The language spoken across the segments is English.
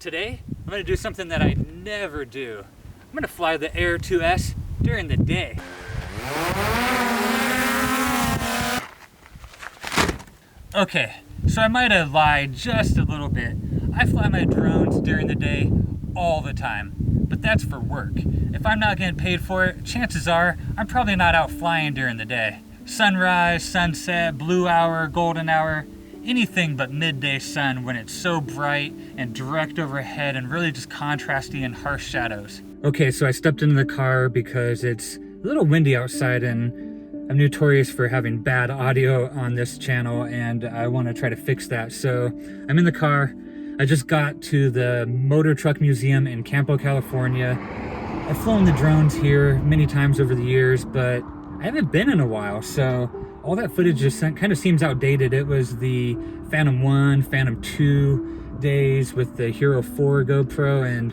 Today, I'm gonna do something that I never do. I'm gonna fly the Air 2S during the day. Okay, so I might have lied just a little bit. I fly my drones during the day all the time, but that's for work. If I'm not getting paid for it, chances are I'm probably not out flying during the day. Sunrise, sunset, blue hour, golden hour, anything but midday sun when it's so bright and direct overhead and really just contrasting in harsh shadows. Okay, so I stepped into the car because it's a little windy outside and I'm notorious for having bad audio on this channel and I want to try to fix that. So I'm in the car. I just got to the Motor Truck Museum in Campo, California. I've flown the drones here many times over the years, but I haven't been in a while, so all that footage just kind of seems outdated. It was the Phantom 1, Phantom 2 days with the Hero 4 GoPro, and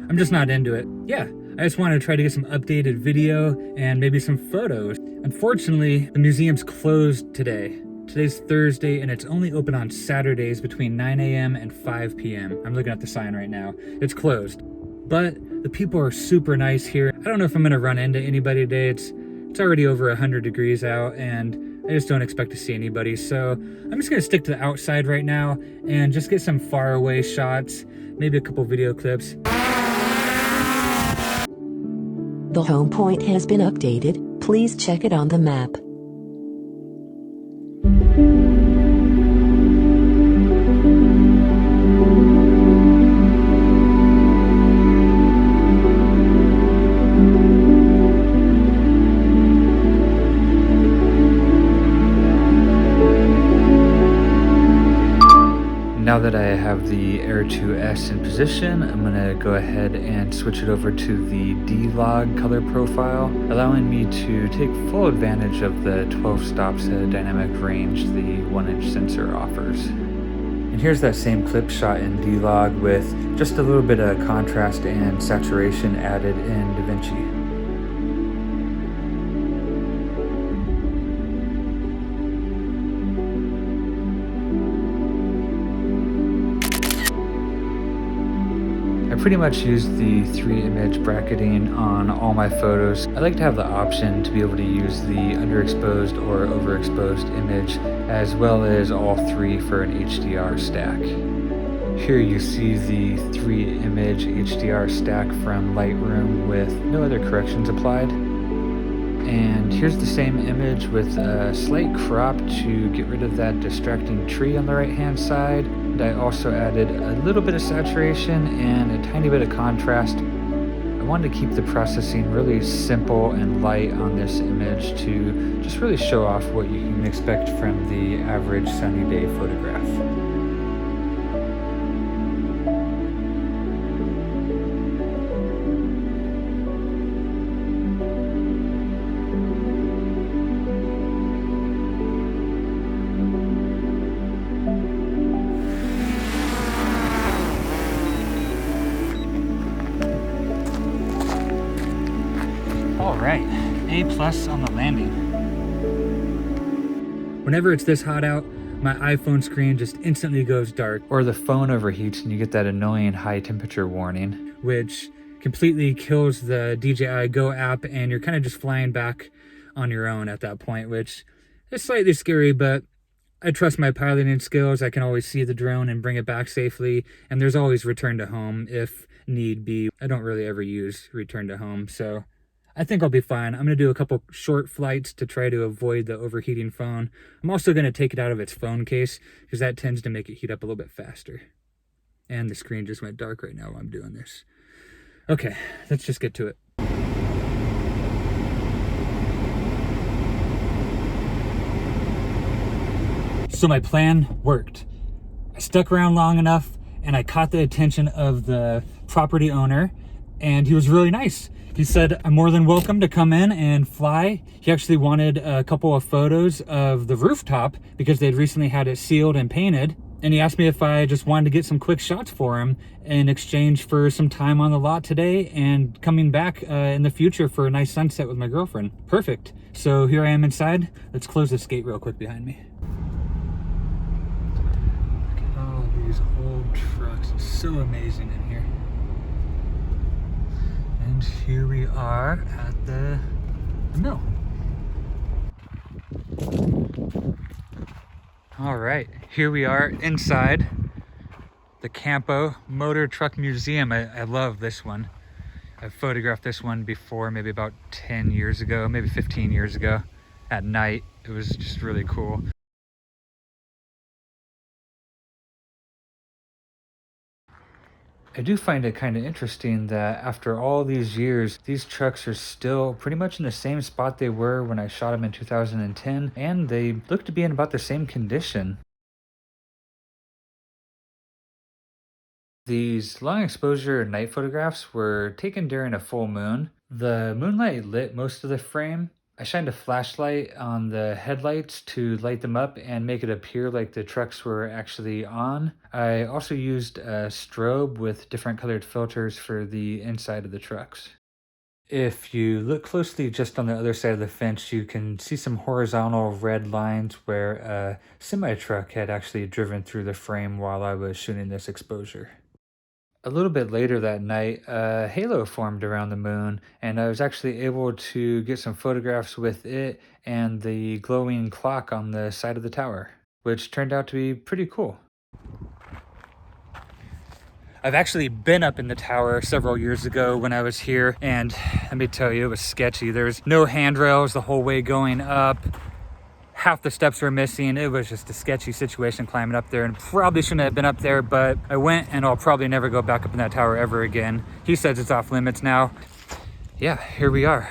I'm just not into it. Yeah, I just wanted to try to get some updated video and maybe some photos. Unfortunately, the museum's closed today. Today's Thursday, and it's only open on Saturdays between 9 a.m. and 5 p.m. I'm looking at the sign right now. It's closed. But the people are super nice here. I don't know if I'm gonna run into anybody today. It's already over 100 degrees out and I just don't expect to see anybody. So I'm just gonna stick to the outside right now and just get some far away shots, maybe a couple video clips. The home point has been updated. Please check it on the map. Now that I have the Air 2S in position, I'm gonna go ahead and switch it over to the D-Log color profile, allowing me to take full advantage of the 12 stops at dynamic range the 1-inch sensor offers. And here's that same clip shot in D-Log with just a little bit of contrast and saturation added in DaVinci. I pretty much use the 3-image bracketing on all my photos. I like to have the option to be able to use the underexposed or overexposed image, as well as all three for an HDR stack. Here you see the 3-image HDR stack from Lightroom with no other corrections applied. And here's the same image with a slight crop to get rid of that distracting tree on the right hand side. And I also added a little bit of saturation and a tiny bit of contrast. I wanted to keep the processing really simple and light on this image to just really show off what you can expect from the average sunny day photograph. Alright, A+ on the landing. Whenever it's this hot out, my iPhone screen just instantly goes dark. Or the phone overheats and you get that annoying high temperature warning, which completely kills the DJI Go app and you're kind of just flying back on your own at that point, which is slightly scary, but I trust my piloting skills. I can always see the drone and bring it back safely, and there's always return to home if need be. I don't really ever use return to home, so I think I'll be fine. I'm going to do a couple short flights to try to avoid the overheating phone. I'm also going to take it out of its phone case because that tends to make it heat up a little bit faster. And the screen just went dark right now while I'm doing this. Okay, let's just get to it. So my plan worked. I stuck around long enough and I caught the attention of the property owner, and he was really nice. He said, I'm more than welcome to come in and fly. He actually wanted a couple of photos of the rooftop because they'd recently had it sealed and painted. And he asked me if I just wanted to get some quick shots for him in exchange for some time on the lot today and coming back in the future for a nice sunset with my girlfriend. Perfect. So here I am inside. Let's close this gate real quick behind me. Look at all these old trucks. It's so amazing in here. And here we are at the mill. All right, here we are inside the Campo Motor Truck Museum. I love this one. I've photographed this one before, maybe about 10 years ago, maybe 15 years ago at night. It was just really cool. I do find it kind of interesting that after all these years, these trucks are still pretty much in the same spot they were when I shot them in 2010, and they look to be in about the same condition. These long exposure night photographs were taken during a full moon. The moonlight lit most of the frame. I shined a flashlight on the headlights to light them up and make it appear like the trucks were actually on. I also used a strobe with different colored filters for the inside of the trucks. If you look closely just on the other side of the fence, you can see some horizontal red lines where a semi-truck had actually driven through the frame while I was shooting this exposure. A little bit later that night, a halo formed around the moon, and I was actually able to get some photographs with it and the glowing clock on the side of the tower, which turned out to be pretty cool. I've actually been up in the tower several years ago when I was here, and let me tell you, it was sketchy. There was no handrails the whole way going up. Half the steps were missing. It was just a sketchy situation climbing up there, and probably shouldn't have been up there, but I went, and I'll probably never go back up in that tower ever again. He says it's off limits now. Yeah, here we are.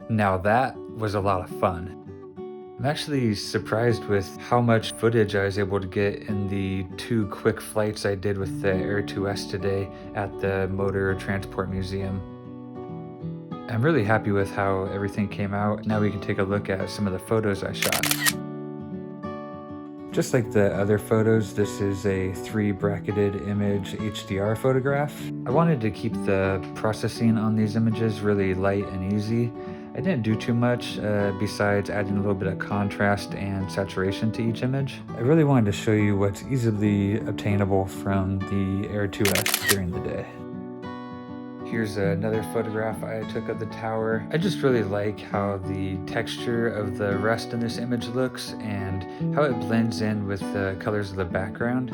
Now that was a lot of fun. I'm actually surprised with how much footage I was able to get in the 2 quick flights I did with the Air 2S today at the Motor Transport Museum. I'm really happy with how everything came out. Now we can take a look at some of the photos I shot. Just like the other photos, this is a 3 bracketed image HDR photograph. I wanted to keep the processing on these images really light and easy. I didn't do too much besides adding a little bit of contrast and saturation to each image. I really wanted to show you what's easily obtainable from the Air 2S during the day. Here's another photograph I took of the tower. I just really like how the texture of the rust in this image looks and how it blends in with the colors of the background.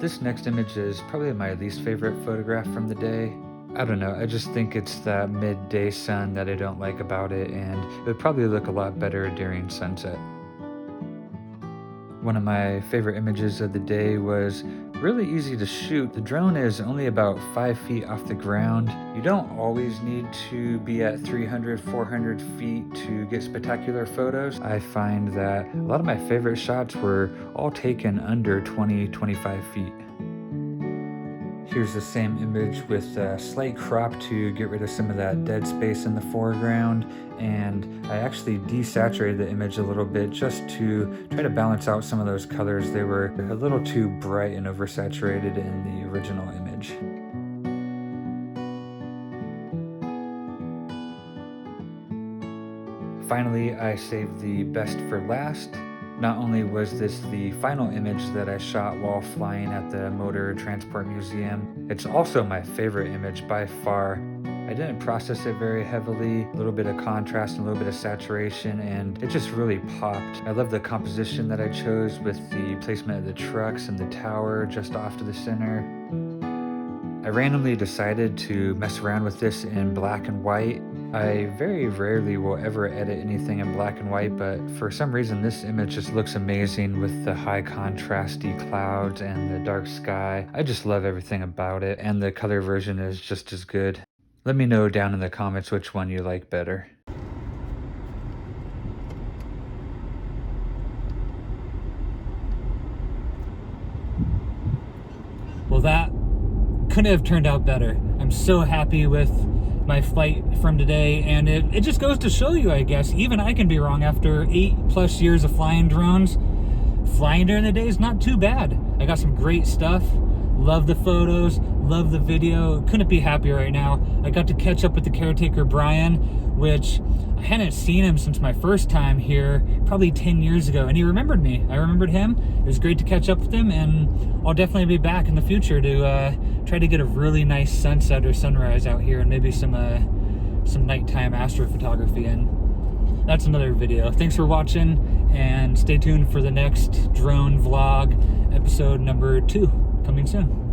This next image is probably my least favorite photograph from the day. I don't know, I just think it's that midday sun that I don't like about it, and it would probably look a lot better during sunset. One of my favorite images of the day was really easy to shoot. The drone is only about 5 feet off the ground. You don't always need to be at 300, 400 feet to get spectacular photos. I find that a lot of my favorite shots were all taken under 20, 25 feet. Here's the same image with a slight crop to get rid of some of that dead space in the foreground, and I actually desaturated the image a little bit just to try to balance out some of those colors. They were a little too bright and oversaturated in the original image. Finally, I saved the best for last. Not only was this the final image that I shot while flying at the Motor Transport Museum, it's also my favorite image by far. I didn't process it very heavily, a little bit of contrast and a little bit of saturation, and it just really popped. I love the composition that I chose with the placement of the trucks and the tower just off to the center. I randomly decided to mess around with this in black and white. I very rarely will ever edit anything in black and white, but for some reason this image just looks amazing with the high contrasty clouds and the dark sky. I just love everything about it, and the color version is just as good. Let me know down in the comments which one you like better. Well, that couldn't have turned out better. I'm so happy with my flight from today, and it just goes to show you, I guess, even I can be wrong. After 8+ years of flying drones, flying during the day is not too bad. I got some great stuff. Love the photos, love the video. Couldn't be happier right now. I got to catch up with the caretaker, Brian, which I hadn't seen him since my first time here, probably 10 years ago, and he remembered me. I remembered him. It was great to catch up with him, and I'll definitely be back in the future to try to get a really nice sunset or sunrise out here, and maybe some nighttime astrophotography. And that's another video. Thanks for watching, and stay tuned for the next drone vlog, episode number 2, coming soon.